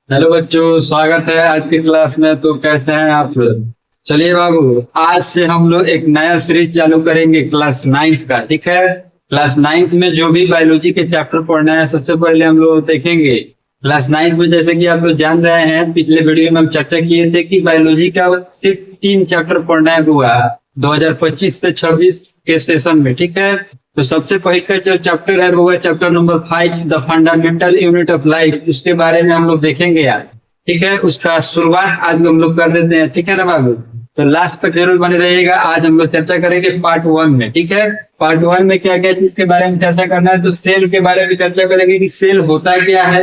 Hello बच्चों, स्वागत है आज की क्लास में। तो कैसे हैं आप लोग? चलिए बाबू, आज से हम लोग एक नया सीरीज चालू करेंगे क्लास 9th का। ठीक है, क्लास 9th में जो भी बायोलॉजी के चैप्टर पढ़ना है सबसे पहले हम लोग देखेंगे। क्लास 9th में जैसे कि आप लोग जान रहे हैं, पिछले वीडियो में हम चर्चा किए थे कि बायोलॉजी का सिर्फ 3 चैप्टर पढ़ना हुआ 2025 से 26 के सेशन में। ठीक है, तो सबसे पहले जो चैप्टर है वो है chapter number 5, the fundamental unit of life. उसके बारे में हम लोग देखेंगे यार। ठीक है, उसका शुरुआत आज हम लोग कर देते हैं। ठीक है ना बाबू, तो लास्ट तक जरूर बने रहिएगा। आज हम लोग चर्चा करेंगे पार्ट 1 में। ठीक है, पार्ट 1 में क्या क्या चीज के बारे में चर्चा करना है, तो सेल के बारे में चर्चा करेंगे कि सेल होता क्या है,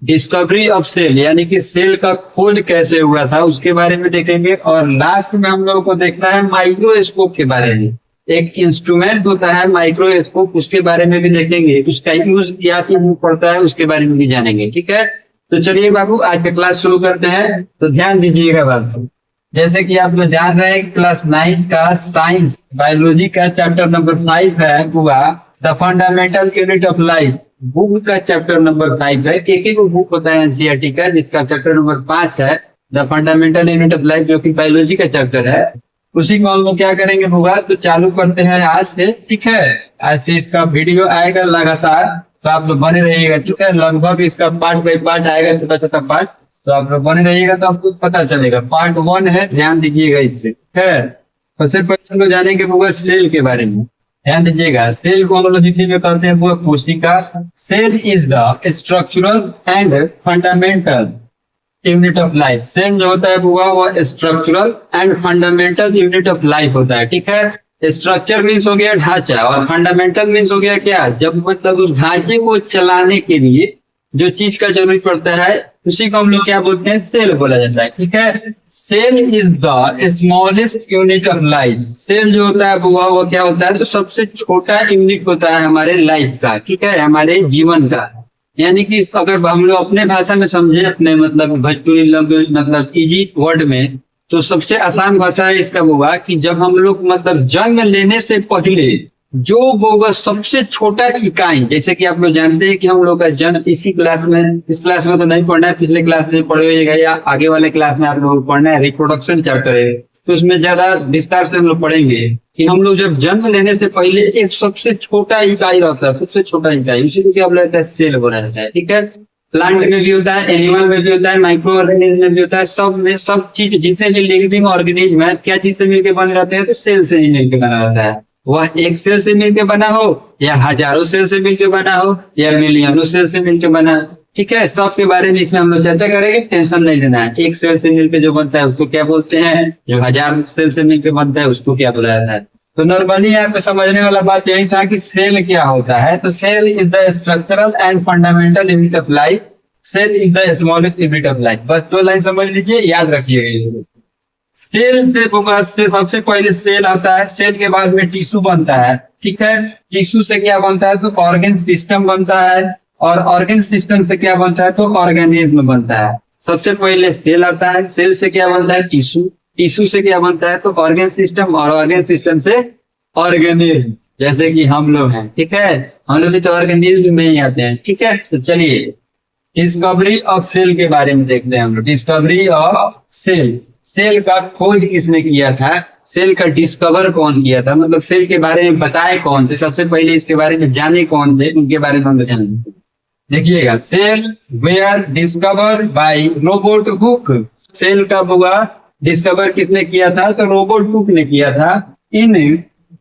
डिस्कवरी ऑफ सेल यानी कि सेल का खोज कैसे हुआ था उसके बारे में देखेंगे। और लास्ट में हम लोगों को देखना है माइक्रोस्कोप के बारे में। एक इंस्ट्रूमेंट होता है माइक्रोस्कोप, उसके बारे में भी देखेंगे। उसका यूज क्या चीज में पड़ता है उसके बारे में भी जानेंगे। ठीक है, तो चलिए बाबू आज का क्लास शुरू करते हैं। तो ध्यान दीजिएगा बाबू, जैसे कि आप लोग जान रहे हैं क्लास 9 का साइंस बायोलॉजी का चैप्टर नंबर 5 है हुआ the fundamental unit of life. Book का चैप्टर नंबर 5 है। एक बुक होता है एनसीईआरटी का, जिसका चैप्टर नंबर 5 है the fundamental unit of life, जो कि बायोलॉजी का चैप्टर है। उसी को हम लोग क्या करेंगे होगा, तो चालू करते हैं आज से। ठीक है, आज से इसका वीडियो आएगा लगातार, तो आप लोग बने रहिएगा। ठीक है, लगभग इसका पार्ट बाई पार्ट आएगा, छोटा छोटा पार्ट, तो आप लोग बने रहिएगा तो आपको पता चलेगा। पार्ट 1 है, ध्यान दीजिएगा इस पे। ठीक है, सबसे पहले हम लोग जानेंगे होगा सेल के बारे में। ध्यान दीजिएगा, सेल को हम लोग हिंदी में कहते हैं वो कोशिका। Cell is the structural and fundamental unit of life. Cell जो होता है वो structural and fundamental unit of life होता है। ठीक है, स्ट्रक्चर मीन्स हो गया ढांचा, और फंडामेंटल मीन्स हो गया क्या, जब मतलब उस ढांचे को चलाने के लिए जो चीज का जरूरत पड़ता है उसी को हम लोग क्या बोलते हैं, सेल बोला जाता है। ठीक है, cell is the smallest unit of life. Cell जो होता है वो क्या होता है, तो सबसे छोटा यूनिट होता है हमारे लाइफ का। ठीक है, हमारे जीवन का। यानी कि अगर हम लोग अपने भाषा में समझे, अपने मतलब भोजपुरी लैंग्वेज मतलब इजी वर्ड में, तो सबसे आसान भाषा है इसका होगा कि जब हम लोग मतलब जन्म लेने से पहले जो होगा सबसे छोटा इकाई, जैसे कि आप लोग जानते हैं कि हम लोग का जन्म इसी क्लास में, इस क्लास में तो नहीं पढ़ना है, पिछले क्लास में पढ़े होइएगा या आगे वाले क्लास में आप लोग पढ़ना है, रिप्रोडक्शन चैप्टर है, तो उसमें ज्यादा विस्तार से हम लोग पढ़ेंगे कि हम लोग जब जन्म लेने से पहले एक सबसे छोटा इकाई रहता है, सबसे छोटा इकाई, उसी को क्या बोला जाता है, सेल बोला जाता है। ठीक है, प्लांट में भी होता है, एनिमल में भी होता है, माइक्रो ऑर्गेनिज्म में भी होता है। सब में सब चीज जितने भी लिविंग ऑर्गेनिज्म है क्या चीज से मिलकर बन जाते हैं, तो सेल से ही मिलकर बना रहता है। वह एक सेल से मिलकर बना हो या हजारों सेल से मिलकर बना हो या मिलियनों सेल से मिलकर बना। ठीक है, सब के बारे में इसमें हम लोग चर्चा करेंगे, टेंशन नहीं लेना है। एक सेल से मिलकर जो बनता है उसको क्या बोलते हैं, जो 1000 सेल से मिलकर बनता है उसको क्या बोला जाता है। तो नॉर्मली आपको समझने वाला बात यही था कि सेल क्या होता है। तो cell is the structural and fundamental unit of life. Cell is the smallest unit of life. बस 2 लाइन समझ लीजिए, याद रखिएगा। सेल से सबसे पहले सेल आता है, सेल के बाद में टिश्यू बनता है। ठीक है, टिश्यू से क्या बनता है, तो ऑर्गन सिस्टम बनता है, और ऑर्गन सिस्टम से क्या बनता है, तो ऑर्गेनिज्म बनता है। सबसे पहले सेल आता है, सेल से क्या बनता है, टिश्यू, टिश्यू से क्या बनता है, तो ऑर्गन सिस्टम, और ऑर्गन सिस्टम से ऑर्गेनिज्म, जैसे कि हम लोग हैं। ठीक है, हम लोग भी तो ऑर्गेनिज्म में ही आते हैं। ठीक है, तो चलिए डिस्कवरी ऑफ सेल के बारे में देखते हैं हम लोग। डिस्कवरी ऑफ सेल, सेल का खोज किसने किया था, सेल का डिस्कवर कौन किया था, मतलब सेल के बारे में बताए कौन थे, सबसे पहले इसके बारे में जाने कौन थे, उनके बारे में हम जानेंगे। देखिएगा, cell were discover by Robert Hooke. Cell का हुआ डिस्कवर किसने किया था, तो रोबर्ट हुक ने किया था इन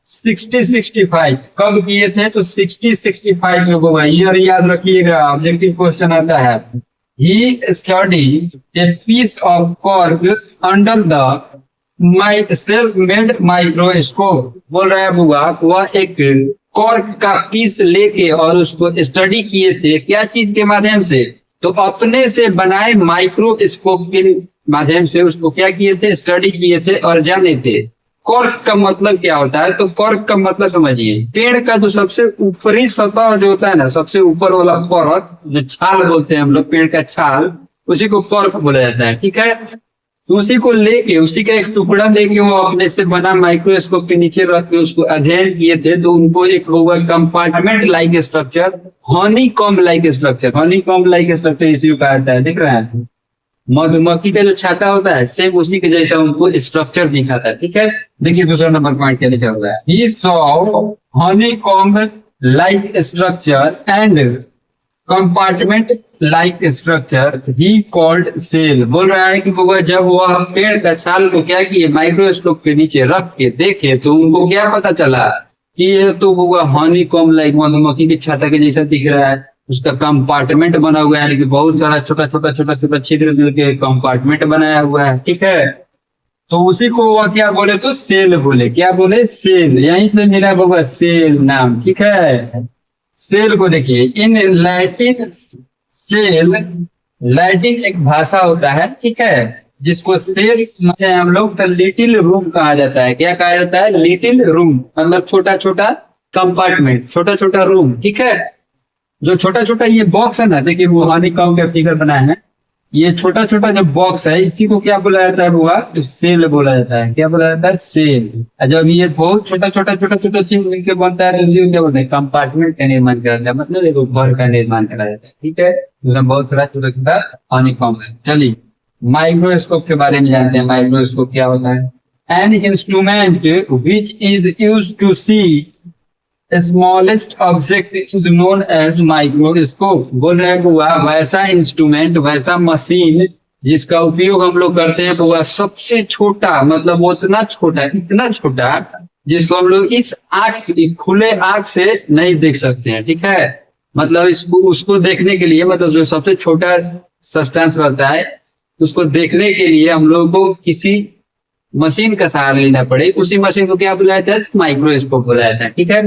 1665। कब किए थे, तो 1665 में होगा। ईयर याद रखिएगा, ऑब्जेक्टिव क्वेश्चन आता है। He studied a piece of cork under the self-made microscope। बोल रहा है वह एक कॉर्क का पीस लेके और उसको स्टडी किए थे, क्या चीज के माध्यम से, तो अपने से बनाए माइक्रोस्कोप के माध्यम से उसको क्या किए थे, स्टडी किए थे और जाने थे। कॉर्क का मतलब क्या होता है, तो कॉर्क का मतलब समझिए, पेड़ का जो सबसे ऊपरी सतह जो होता है ना, सबसे ऊपर वाला परत, जो छाल बोलते हैं हम लोग, पेड़ का छाल, उसी को कॉर्क बोला जाता है। ठीक है, तो उसी को लेके, उसी का एक टुकड़ा लेके वो अपने से बना माइक्रोस्कोप के नीचे रख के उसको अध्ययन किए थे। तो उनको एक होगा compartment like structure, Honey comb like structure, Honey comb like structure इसी को कहा जाता है। देख रहे हैं, मधुमक्खी का जो छाता होता है सेम उसी के जैसा उनको स्ट्रक्चर दिखाता है। ठीक है, देखिए दूसरा नंबर पॉइंट क्या लिखा हुआ है, he saw honeycomb like structure and compartment like structure he called cell. बोल रहा है कि वो जब वह पेड़ का छाल को क्या किए माइक्रोस्कोप के नीचे रख के देखे तो उनको क्या पता चला कि ये तो वो हनीकॉम्ब लाइक मधुमक्खी की छाता के जैसा दिख रहा है। उसका कंपार्टमेंट बना हुआ है, कि बहुत सारा छोटा छोटा छोटा छोटा छिद्र मिलकर कंपार्टमेंट बनाया हुआ है। ठीक है, तो उसी को वह क्या बोले तो सेल बोले। क्या बोले? सेल। यहीं से मिला होगा सेल नाम। ठीक है, सेल को देखिए इन लैटिन, सेल लैटिन एक भाषा होता है। ठीक है, जिसको सेल मतलब हम लोग तो लिटिल रूम कहा जाता है। क्या कहा जाता है? लिटिल रूम, मतलब छोटा छोटा कंपार्टमेंट, छोटा छोटा रूम। ठीक है, जो छोटा छोटा ये बॉक्स है ना, देखिए वो हनीकॉम्ब का फिगर बनाया है, ये छोटा छोटा जो बॉक्स है इसी को क्या बोला जाता है? हुआ तो सेल बोला जाता है। क्या बोला जाता है? सेल। जब ये बहुत छोटा छोटा छोटा छोटा चीज मिलकर बनता है तो इसे क्या बोलते हैं? कंपार्टमेंट का निर्माण करा जाता है, मतलब एक घर का निर्माण करा जाता है। ठीक है, उसमें बहुत सारा छोटा छोटा हनीकॉम्ब है। चलिए माइक्रोस्कोप के बारे में जानते हैं। माइक्रोस्कोप क्या होता है? An instrument which is used to see smallest object is known as microscope. बोल रहे हैं हुआ वैसा इंस्ट्रूमेंट, वैसा मशीन जिसका उपयोग हम लोग करते हैं वो सबसे छोटा, मतलब वो इतना छोटा, इतना छोटा जिसको हम लोग इस आंख, खुले आंख से नहीं देख सकते हैं। ठीक है, मतलब इसको उसको देखने के लिए, मतलब जो सबसे छोटा सब्सटेंस रहता है उसको देखने के लिए हम लोग को किसी मशीन का सहारा लेना पड़े। उसी मशीन को क्या बुलाया जाता है? माइक्रोस्कोप बुलाया जाता है। ठीक है,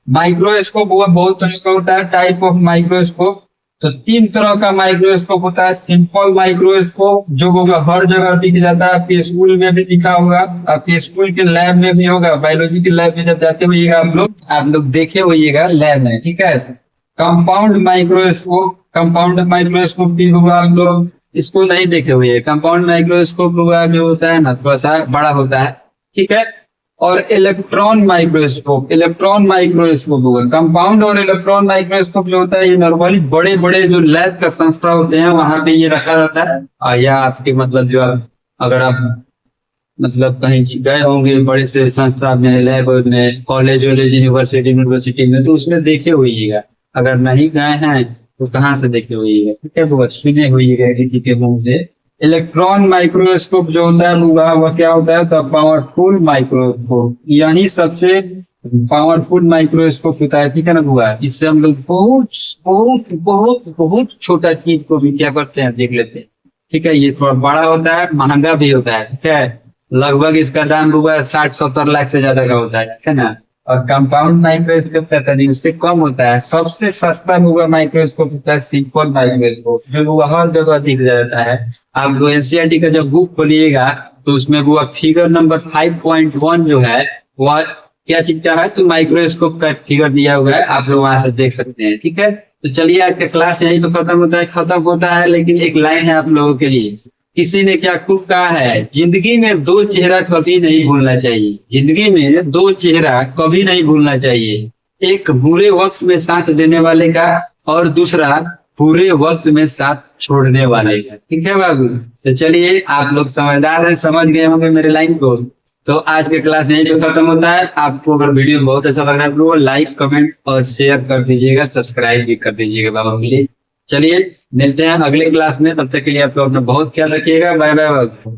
माइक्रोस्कोप वो बहुत तरह का होता है, टाइप ऑफ माइक्रोस्कोप। तो 3 तरह का माइक्रोस्कोप होता है। सिंपल माइक्रोस्कोप जो होगा हर जगह दिख जाता है, आपके स्कूल में भी दिखा होगा, आपके स्कूल के लैब में भी होगा, बायोलॉजी के लैब में जब जाते होइएगा आप लोग देखे होइएगा लैब में। ठीक है, कंपाउंड माइक्रोस्कोप, कंपाउंड माइक्रोस्कोप भी होगा, हम लोग इसको नहीं देखे हुए। कंपाउंड माइक्रोस्कोप होगा जो होता है ना थोड़ा सा बड़ा होता है। ठीक है, और इलेक्ट्रॉन माइक्रोस्कोप, इलेक्ट्रॉन माइक्रोस्कोप होगा। कंपाउंड और इलेक्ट्रॉन माइक्रोस्कोप जो होता है ये नॉर्मली बड़े बड़े जो लैब का संस्था होते हैं वहां पे ये रखा जाता है। या आपके मतलब जो अगर आप मतलब कहीं गए होंगे बड़े से संस्था में, लैब में, कॉलेज वॉलेज, यूनिवर्सिटी में, तो उसमें देखे होइएगा। अगर नहीं गए हैं तो कहाँ से देखे हुई है? ठीक है, वो सुने हुई है किसी के मुंह से। इलेक्ट्रॉन माइक्रोस्कोप जो होता है वह क्या होता है? तो पावरफुल माइक्रोस्कोप, यानी सबसे पावरफुल माइक्रोस्कोप होता है। ठीक है ना हुआ, इससे हम लोग बहुत बहुत बहुत बहुत छोटा चीज को भी क्या करते हैं? देख लेते हैं। ठीक है, ये थोड़ा बड़ा होता है, महंगा भी होता है। ठीक है, लगभग इसका दाम हुआ 60-70 लाख से ज्यादा का होता है। ठीक है ना, और कंपाउंड माइक्रोस्कोप का तरीका उससे कम होता है। सबसे सस्ता हुआ माइक्रोस्कोप होता है सिंपल माइक्रोस्कोप, जो हर जगह दिख जाता है। आप लोग एनसीईआरटी का जब बुक खोलिएगा तो उसमें वो फिगर नंबर 5.1 जो है वह क्या चीज का है? तो माइक्रोस्कोप का फिगर दिया हुआ है, आप लोग वहां से देख सकते हैं। ठीक है, तो चलिए आज का क्लास यहीं पे खत्म होता है, लेकिन एक लाइन है आप लोगों के लिए। किसी ने क्या खूब कहा है, जिंदगी में 2 चेहरा कभी नहीं भूलना चाहिए। जिंदगी में 2 चेहरा कभी नहीं भूलना चाहिए, एक बुरे वक्त में साथ देने वाले का और दूसरा बुरे वक्त में साथ छोड़ने वाले का। ठीक है बाबू, तो चलिए आप लोग समझदार हैं, समझ गए होंगे मेरे लाइन को। तो आज का क्लास यहीं पे खत्म होता है। आपको अगर वीडियो बहुत अच्छा लग रहा है तो लाइक, कमेंट और शेयर कर दीजिएगा, सब्सक्राइब भी कर दीजिएगा बाबा के लिए। चलिए मिलते हैं अगले क्लास में, तब तक के लिए आप लोग अपना बहुत ख्याल रखिएगा। बाय बाय बाबू।